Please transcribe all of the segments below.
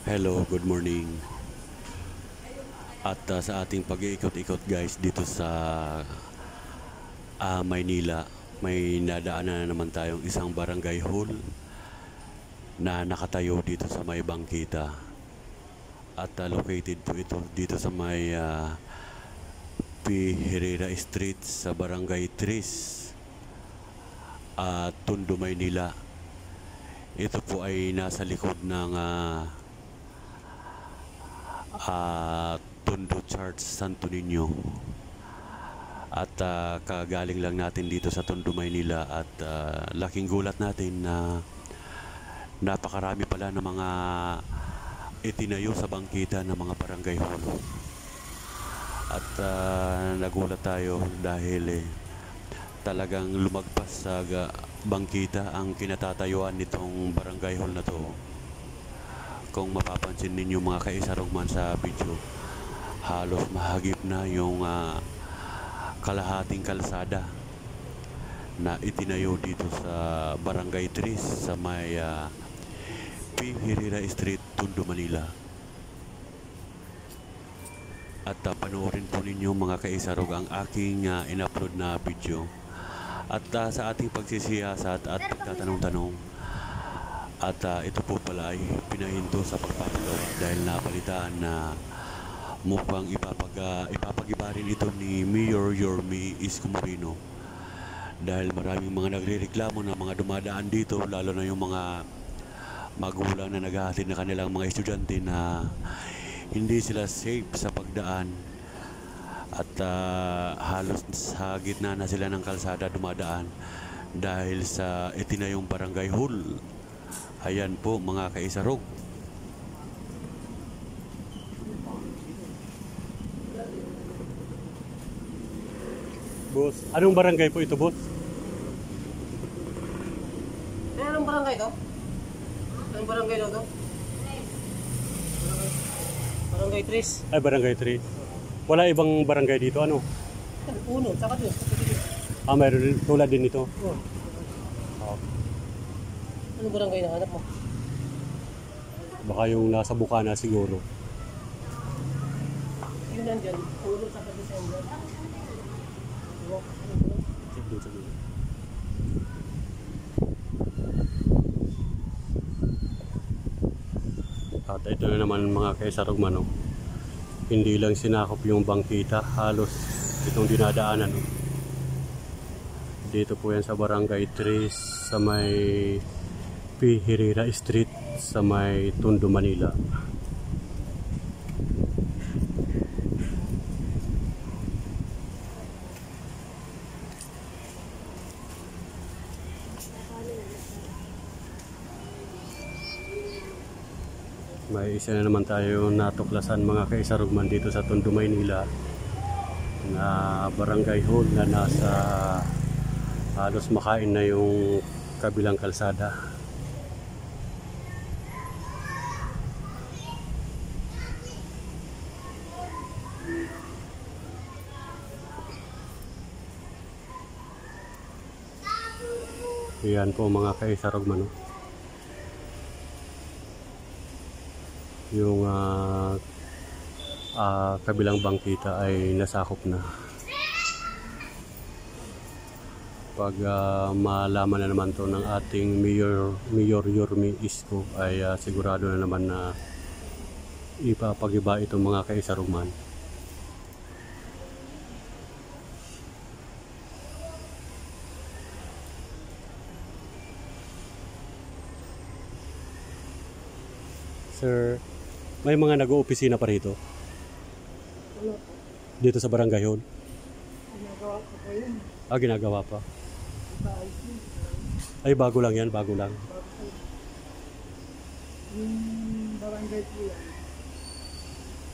Hello, good morning. At sa ating pag-iikot-ikot guys dito sa Maynila, may nadaanan na naman tayong isang barangay hall na nakatayo dito sa may bangkita. At located po ito dito sa may P. Herrera Street sa Barangay Tris, Tondo, Maynila. Ito po ay nasa likod ng Tondo Church, Santo Niño. At kagaling lang natin dito sa Tondo, Maynila at laking gulat natin na napakarami pala ng mga itinayo sa bangkita ng mga barangay hall. At nagulat tayo dahil talagang lumagpas sa bangkita ang kinatatayuan nitong barangay hall na to. Kung mapapansin ninyo mga kaisarugman sa video, halos mahagip na yung kalahating kalsada na itinayo dito sa Barangay Tris sa may P. Herrera Street, Tondo, Manila. At panoorin po ninyo mga kaisarog ang aking in-upload na video. At sa ating pagsisiyasat at pagtatanong-tanong, at ito po pala ay pinahinto sa pagpapagawa dahil napalitan na mukhang ipapagiba rin ito ni Mayor Yorme Isko Moreno. Dahil maraming mga nagrereklamo na mga dumadaan dito, lalo na yung mga magulang na naghahatid na kanilang mga estudyante na hindi sila safe sa pagdaan. At halos sa gitna na sila ng kalsada dumadaan dahil sa itinayong barangay hall. Ayan po mga kaisarog. Boss, anong barangay po ito, boss? Anong barangay to? Anong barangay daw to? Barangay Tris. Ay, Barangay 3. Wala ibang barangay dito, ano? Uno, tsaka doon. Mayroon tulad din ito. Oh. Anong barangay na hanap mo? Baka yung nasa Bukana siguro. Yun nandyan. Uno, tsaka December. Doon sa dulo. At ito na naman mga kaisarugman, no? Hindi lang sinakop yung bangkita, halos itong dinadaanan, no? Dito po yan sa Barangay Tris sa may P. Herrera Street sa may Tondo, Manila. May isa na naman tayo natuklasan mga kaisarugman dito sa Tondo, Maynila na barangay hall na nasa halos makain na yung kabilang kalsada. Yan po mga kaisarugman, no? Yung kabilang bangkita ay nasakop na. Pag malaman na naman to ng ating Mayor Yorme Isko ay sigurado na naman na ipapagiba itong mga kaisarugman. Sir, may mga nag-oopisina pa rito? Wala po. Dito sa barangay hall? Ginagawa ko po yun. Ginagawa pa. Sa IT. Ay, bago lang yan, bago lang. Yung barangay po yan.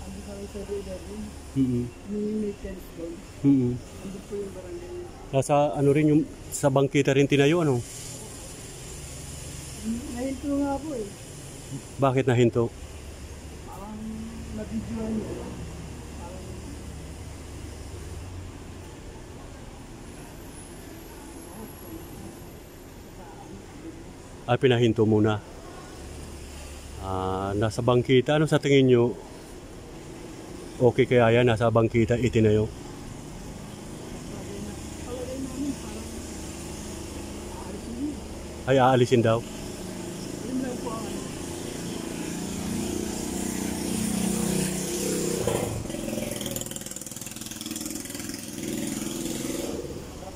Ando sa may server yun. Yung maintenance doon. Ando po yung barangay yun. Nasa ano rin yung sa bangkita rin tinayo, ano? Nahinto nga po eh. Bakit nahinto? Parang nabidyoan nyo. Ay, pinahinto muna. Nasa bangkita. Ano sa tingin nyo? Okay kaya yan? Nasa bangkita itinayo? Palagay namin parang aalisin yun. Ay, aalisin daw. Yun lang po ang ano.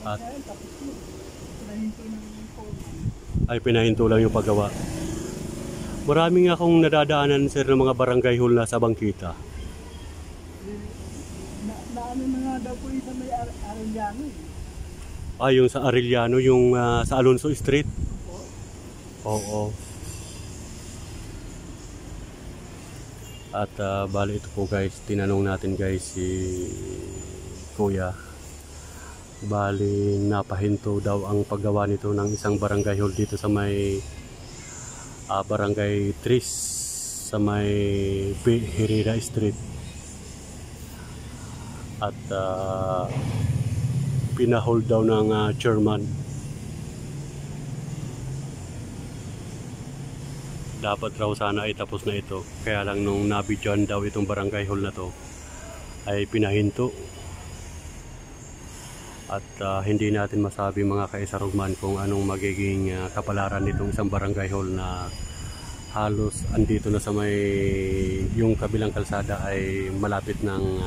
At Kaya tapos yun. Pinahinto ng phone. ay pinahinto lang yung paggawa. Maraming akong nadadaanan sir ng mga barangay hall na sa bangkita. Naano na nga daw po yung sa may Arellano eh. Ay, yung sa Arellano, yung sa Alonso Street. Oo. At bali ito po guys, tinanong natin guys si Kuya. Bali napahinto daw ang paggawa nito ng isang barangay hall dito sa may Barangay Tris sa may Herrera Street. At pinahold daw ng chairman. Dapat raw sana ay tapos na ito. Kaya lang nung nabidyan daw itong barangay hall na to ay pinahinto. At hindi natin masabi mga kaisarugman kung anong magiging kapalaran nitong isang barangay hall na halos andito na sa may yung kabilang kalsada ay malapit ng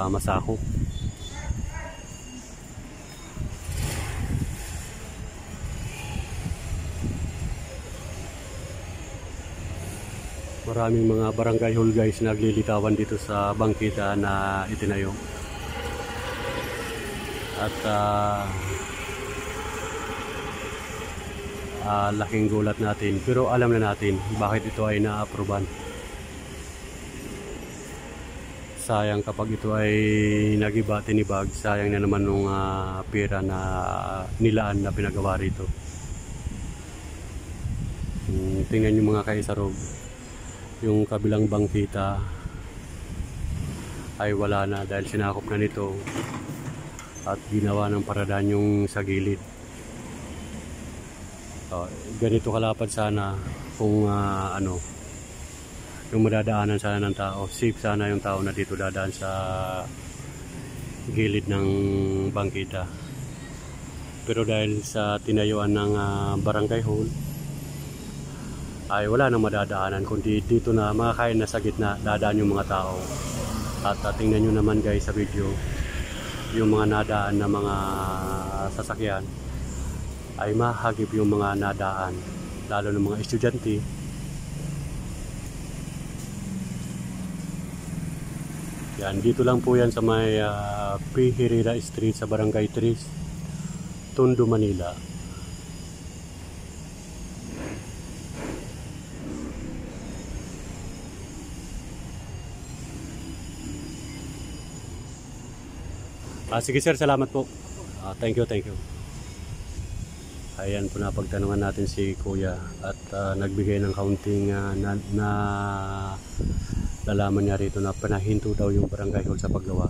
masakop. Maraming mga barangay hall guys naglilitawan dito sa bangkita na itinayo. At laking gulat natin, pero alam na natin bakit ito ay na-aproban. Sayang kapag ito ay nagiba, tinibag, sayang na naman nung pera na nilaan na pinagawa rito. Tingnan nyo mga kaisarog, yung kabilang bangkita ay wala na dahil sinakop na nito at ginawa ng paradaan yung sa gilid. Ganito kalapad sana kung yung madadaanan sana ng tao. Safe sana yung tao na dito dadaan sa gilid ng bangkita. Pero dahil sa tinayuan ng barangay hall ay wala nang madadaanan kundi dito na makakain na sa gitna dadaan yung mga tao. At tingnan nyo naman guys sa video yung mga nadaan na mga sasakyan ay mahagip yung mga nadaan, lalo ng mga estudyante. Yan, dito lang po yan sa may P. Herrera Street sa Barangay Tris, Tondo, Manila. Sige sir, salamat po. Thank you. Ayan po, napagtanungan natin si Kuya at nagbigay ng kaunting na lalaman niya rito na pinahinto daw yung barangay hall sa paggawa.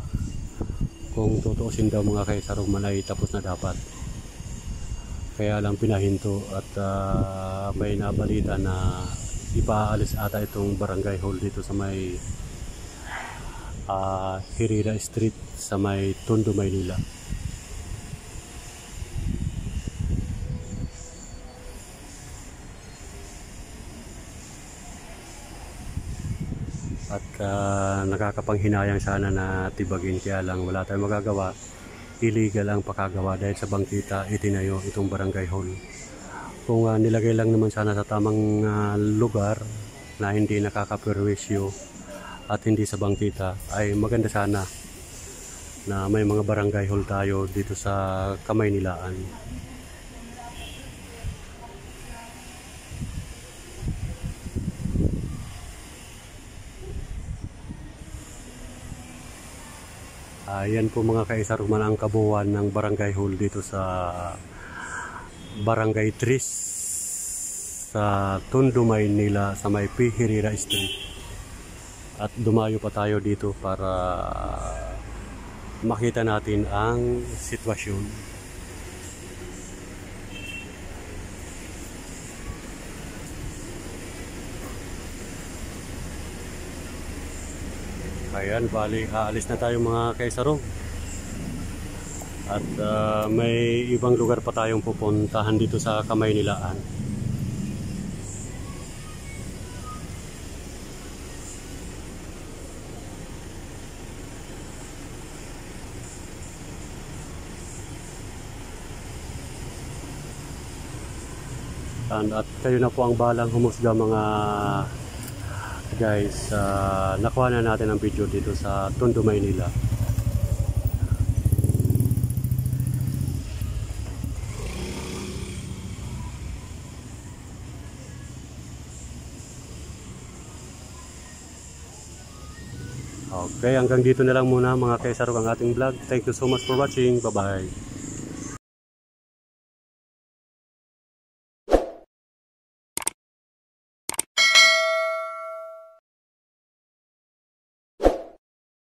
Kung tutuusin daw mga kaisarugman ay tapos na dapat. Kaya lang pinahinto at may nabalita na ipaalis ata itong barangay hall dito sa may Herrera Street sa may Tondo, Maynila. At nakakapanghinayang sana na tibagin, kaya lang wala tayong magagawa. Illegal ang pakagawa dahil sa bangkita itinayo itong barangay hall. Kung nilagay lang naman sana sa tamang lugar na hindi nakakaperwisyo at hindi sa bangkita ay maganda sana na may mga barangay hall tayo dito sa Kamaynilaan. Yan po mga kaisarugman ang kabuuan ng barangay hall dito sa Barangay Tris sa Tondo, Maynila sa may P. Herrera Street. At dumayo pa tayo dito para makita natin ang sitwasyon. Ayan, bali, aalis na tayo mga kaisaro. At may ibang lugar pa tayong pupuntahan dito sa Kamaynilaan. At kayo na po ang balang humusga mga guys. Nakuha na natin ang video dito sa Tondo, Maynila. Okay, hanggang dito na lang muna mga kaisaro ang ating vlog. Thank you so much for watching. Bye bye.